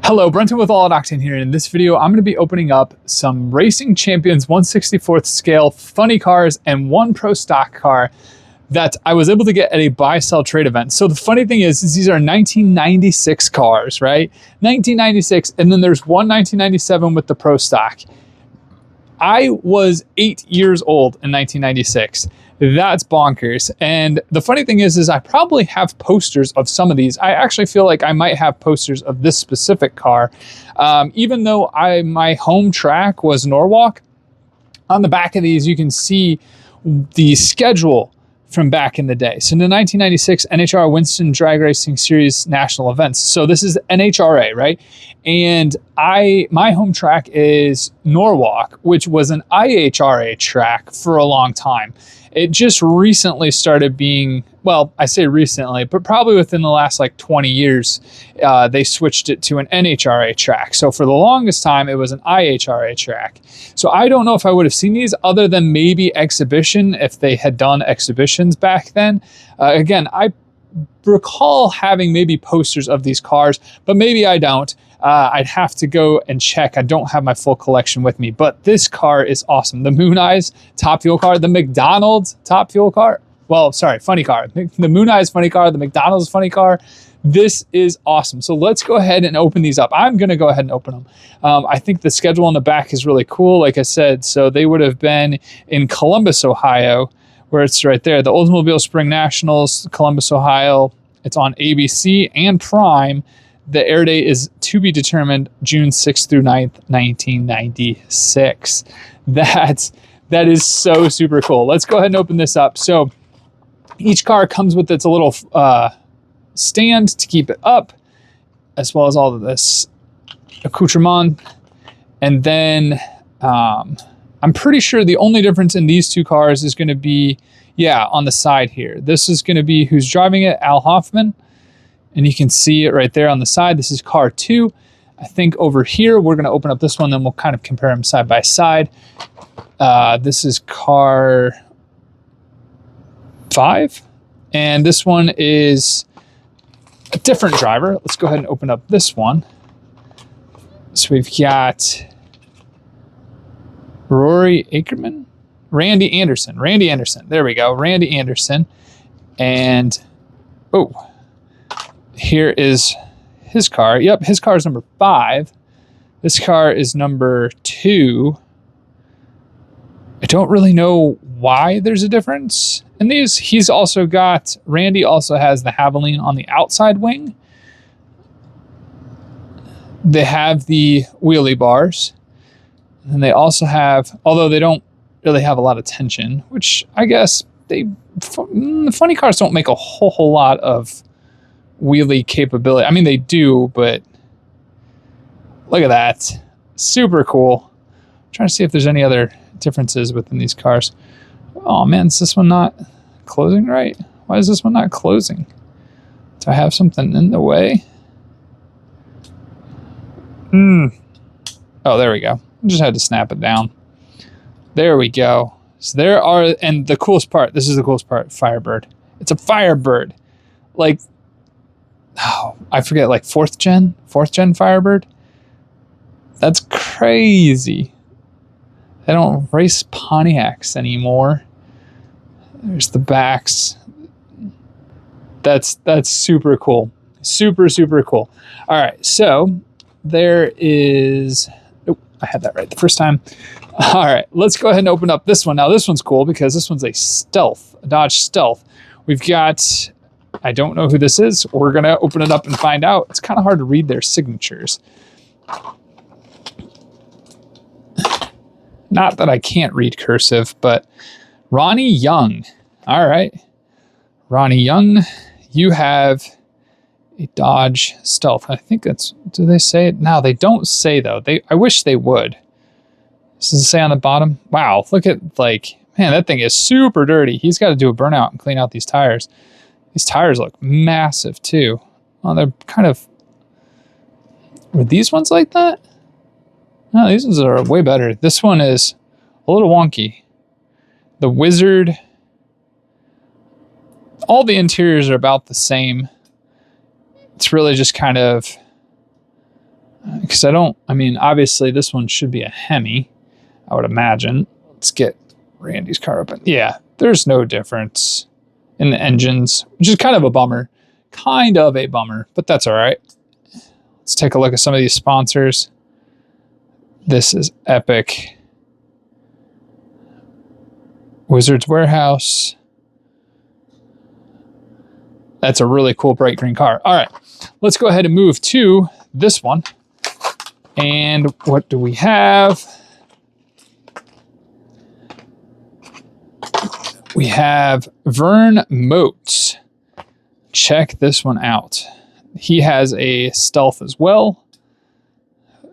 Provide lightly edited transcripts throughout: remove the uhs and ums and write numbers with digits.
Hello, Brenton with All Out Octane here. In this video, I'm going to be opening up some Racing Champions 1/64th scale funny cars and one pro stock car that I was able to get at a buy-sell trade event. So the funny thing is these are 1996 cars, right? 1996, and then there's one 1997 with the pro stock. I was 8 years old in 1996. That's bonkers. And the funny thing is I probably have posters of some of these. I actually feel like I might have posters of this specific car. Even though my home track was Norwalk, on the back of these you can see the schedule from back in the day. So the 1996 NHRA Winston Drag Racing Series national events. So this is NHRA, right? And my home track is Norwalk, which was an IHRA track for a long time. It just recently started being, well, I say recently, but probably within the last like 20 years, they switched it to an NHRA track. So for the longest time, it was an IHRA track. So I don't know if I would have seen these other than maybe exhibition, if they had done exhibitions back then. Again, I recall having maybe posters of these cars, but maybe I don't. I'd have to go and check. I don't have my full collection with me, but this car is awesome. The Moon Eyes Top Fuel car, the McDonald's Top Fuel car. Well, sorry, funny car. The Moon Eyes funny car, the McDonald's funny car. This is awesome. So let's go ahead and open these up. I'm going to go ahead and open them. I think the schedule on the back is really cool. Like I said, so they would have been in Columbus, Ohio, where it's right there. The Oldsmobile Spring Nationals, Columbus, Ohio. It's on ABC and Prime. The air date is to be determined June 6th through 9th, 1996. That is so super cool. Let's go ahead and open this up. So each car comes with its little stand to keep it up, as well as all of this accoutrement. And then I'm pretty sure the only difference in these two cars is going to be, on the side here. This is going to be who's driving it, Al Hoffman. And you can see it right there on the side. This is car 2. I think over here, we're going to open up this one, then we'll kind of compare them side by side. This is car 5. And this one is a different driver. Let's go ahead and open up this one. So we've got Rory Ackerman, Randy Anderson. There we go. Randy Anderson. And, here is his car. Yep, his car is number 5. This car is number 2. I don't really know why there's a difference in these. Randy also has the Haviline on the outside wing. They have the wheelie bars. And they also have, although they don't really have a lot of tension, which I guess the funny cars don't make a whole lot of wheelie capability. I mean, they do, but look at that. Super cool. I'm trying to see if there's any other differences within these cars. Oh man, is this one not closing right? Why is this one not closing? Do I have something in the way? Oh, there we go. I just had to snap it down. There we go. So there are, and the coolest part, this is the coolest part, Firebird. It's a Firebird. Like, I forget, like 4th gen Firebird. That's crazy. They don't race Pontiacs anymore. There's the backs. That's super cool. Super cool. All right, so there is, I had that right the first time. All right, let's go ahead and open up this one. Now this one's cool because this one's a Dodge Stealth. We've got, I don't know who this is. We're going to open it up and find out. It's kind of hard to read their signatures. Not that I can't read cursive, but Ronnie Young. All right. Ronnie Young, you have a Dodge Stealth. I think that's, do they say it? No, they don't say though. I wish they would. Does it say on the bottom? Wow, look at, like, man, that thing is super dirty. He's got to do a burnout and clean out these tires. These tires look massive too. Well, they're kind of, were these ones like that? No, these ones are way better. This one is a little wonky. The Wizard All the interiors are about the same. It's really just kind of, because I mean, obviously this one should be a Hemi, I would imagine. Let's get Randy's car open. Yeah, there's no difference in the engines, which is kind of a bummer. Kind of a bummer, but that's all right. Let's take a look at some of these sponsors. This is epic. Wizard's Warehouse. That's a really cool bright green car. All right, let's go ahead and move to this one. And what do we have? We have Vern Motes. Check this one out. He has a Stealth as well.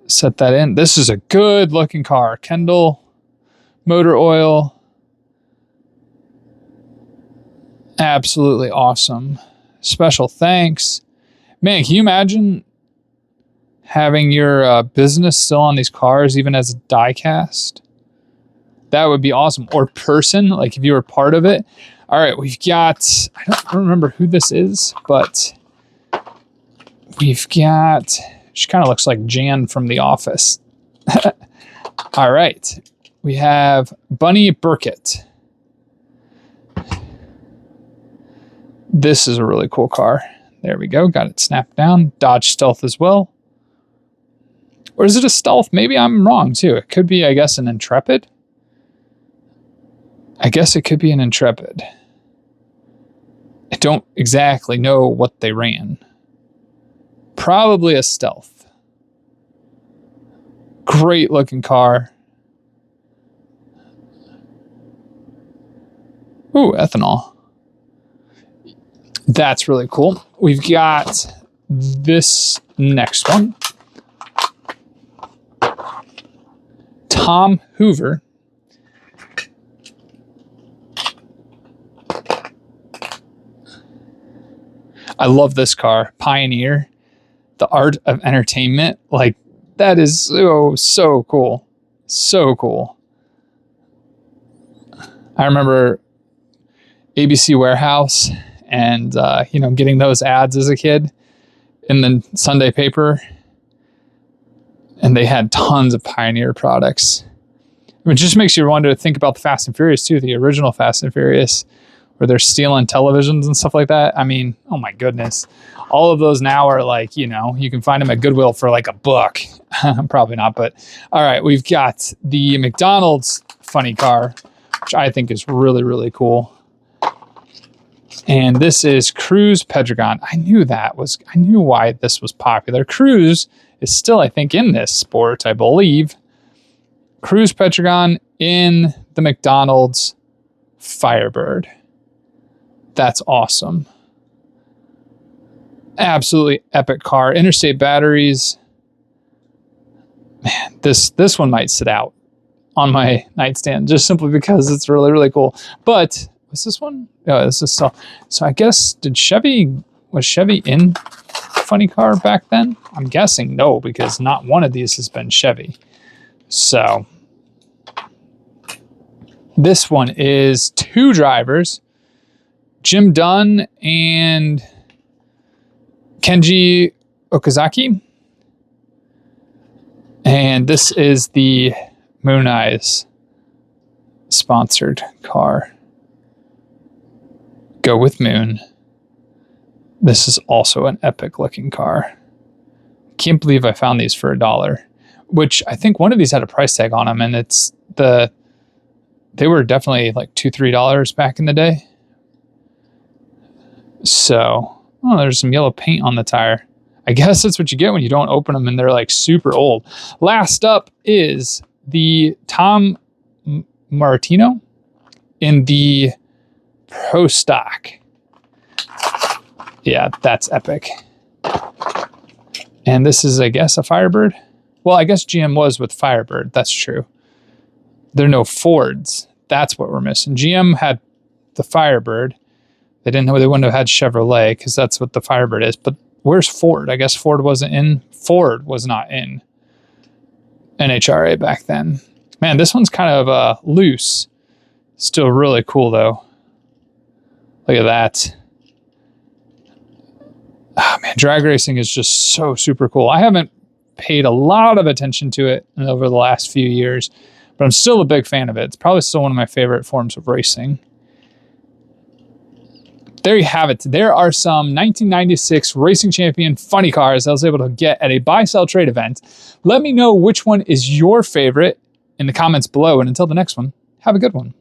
Set that in. This is a good looking car. Kendall, motor oil. Absolutely awesome. Special thanks. Man, can you imagine having your business still on these cars, even as a diecast? That would be awesome. Or person, like if you were part of it. All right, we've got, I don't remember who this is, but we've got, she kind of looks like Jan from The Office. All right, we have Bunny Burkett. This is a really cool car. There we go, got it snapped down. Dodge Stealth as well. Or is it a Stealth? Maybe I'm wrong too. It could be, I guess, an Intrepid. I guess it could be an Intrepid. I don't exactly know what they ran. Probably a Stealth. Great looking car. Ooh, ethanol. That's really cool. We've got this next one. Tom Hoover. I love this car. Pioneer. The Art of Entertainment. Like, that is so cool. So cool. I remember ABC Warehouse and, getting those ads as a kid in the Sunday paper. And they had tons of Pioneer products. It just makes you wonder to think about the Fast and Furious too, the original Fast and Furious, where they're stealing televisions and stuff like that. I mean, oh my goodness. All of those now are like, you can find them at Goodwill for like $1. Probably not, but all right. We've got the McDonald's funny car, which I think is really, really cool. And this is Cruise Pedregon. I knew why this was popular. Cruise is still, I think, in this sport, I believe. Cruise Pedregon in the McDonald's Firebird. That's awesome. Absolutely epic car. Interstate batteries. Man, this one might sit out on my nightstand just simply because it's really, really cool. But what's this one? Oh, this is still. So I guess, was Chevy in funny car back then? I'm guessing no, because not one of these has been Chevy. So this one is two drivers, Jim Dunn and Kenji Okazaki. And this is the Moon Eyes sponsored car. Go with Moon. This is also an epic looking car. Can't believe I found these for $1, which I think one of these had a price tag on them, and they were definitely like $2, $3 back in the day. So, there's some yellow paint on the tire. I guess that's what you get when you don't open them and they're like super old. Last up is the Tom Martino in the Pro Stock. Yeah, that's epic. And this is, I guess, a Firebird. Well, I guess GM was with Firebird. That's true. There are no Fords. That's what we're missing. GM had the Firebird. They wouldn't have had Chevrolet because that's what the Firebird is. But where's Ford? I guess Ford wasn't in. Ford was not in NHRA back then. Man, this one's kind of loose. Still really cool though. Look at that. Oh, man, drag racing is just so super cool. I haven't paid a lot of attention to it over the last few years, but I'm still a big fan of it. It's probably still one of my favorite forms of racing. There you have it. There are some 1996 Racing Champion funny cars I was able to get at a buy, sell, trade event. Let me know which one is your favorite in the comments below. And until the next one, have a good one.